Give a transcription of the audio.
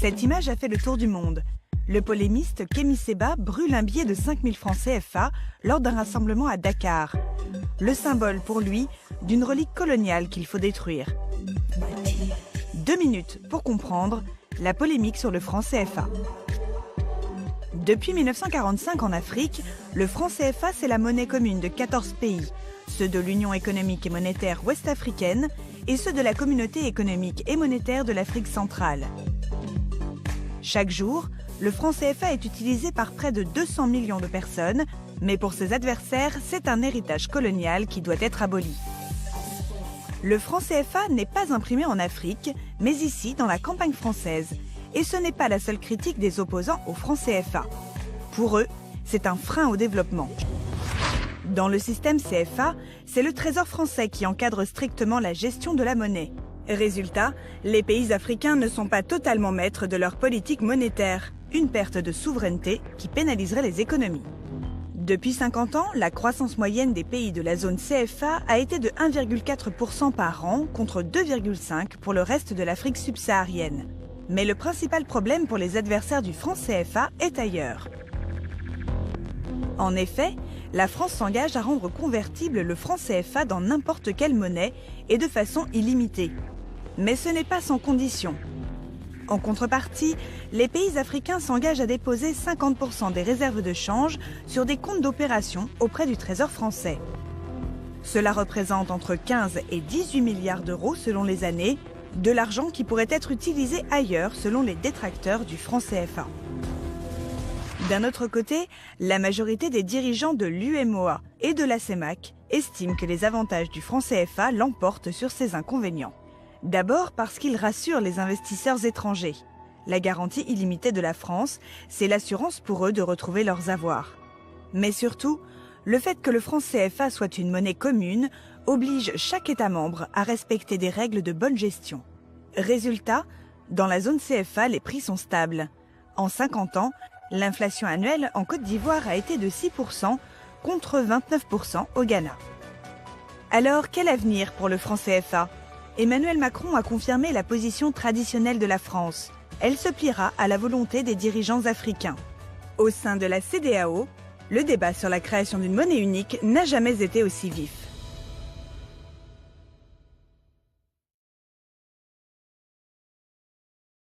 Cette image a fait le tour du monde. Le polémiste Kémy Séba brûle un billet de 5 000 francs CFA lors d'un rassemblement à Dakar. Le symbole, pour lui, d'une relique coloniale qu'il faut détruire. 2 minutes pour comprendre la polémique sur le franc CFA. Depuis 1945 en Afrique, le franc CFA c'est la monnaie commune de 14 pays, ceux de l'Union économique et monétaire ouest-africaine et ceux de la Communauté économique et monétaire de l'Afrique centrale. Chaque jour, le franc CFA est utilisé par près de 200 millions de personnes, mais pour ses adversaires, c'est un héritage colonial qui doit être aboli. Le franc CFA n'est pas imprimé en Afrique, mais ici, dans la campagne française. Et ce n'est pas la seule critique des opposants au franc CFA. Pour eux, c'est un frein au développement. Dans le système CFA, c'est le Trésor français qui encadre strictement la gestion de la monnaie. Résultat, les pays africains ne sont pas totalement maîtres de leur politique monétaire, une perte de souveraineté qui pénaliserait les économies. Depuis 50 ans, la croissance moyenne des pays de la zone CFA a été de 1,4% par an contre 2,5% pour le reste de l'Afrique subsaharienne. Mais le principal problème pour les adversaires du franc CFA est ailleurs. En effet, la France s'engage à rendre convertible le franc CFA dans n'importe quelle monnaie et de façon illimitée. Mais ce n'est pas sans condition. En contrepartie, les pays africains s'engagent à déposer 50% des réserves de change sur des comptes d'opération auprès du Trésor français. Cela représente entre 15 et 18 milliards d'euros selon les années, de l'argent qui pourrait être utilisé ailleurs selon les détracteurs du franc CFA. D'un autre côté, la majorité des dirigeants de l'UEMOA et de la CEMAC estiment que les avantages du franc CFA l'emportent sur ses inconvénients. D'abord parce qu'il rassure les investisseurs étrangers. La garantie illimitée de la France, c'est l'assurance pour eux de retrouver leurs avoirs. Mais surtout, le fait que le franc CFA soit une monnaie commune oblige chaque État membre à respecter des règles de bonne gestion. Résultat, dans la zone CFA, les prix sont stables. En 50 ans, l'inflation annuelle en Côte d'Ivoire a été de 6% contre 29% au Ghana. Alors, quel avenir pour le franc CFA ? Emmanuel Macron a confirmé la position traditionnelle de la France. Elle se pliera à la volonté des dirigeants africains. Au sein de la CEDEAO, le débat sur la création d'une monnaie unique n'a jamais été aussi vif.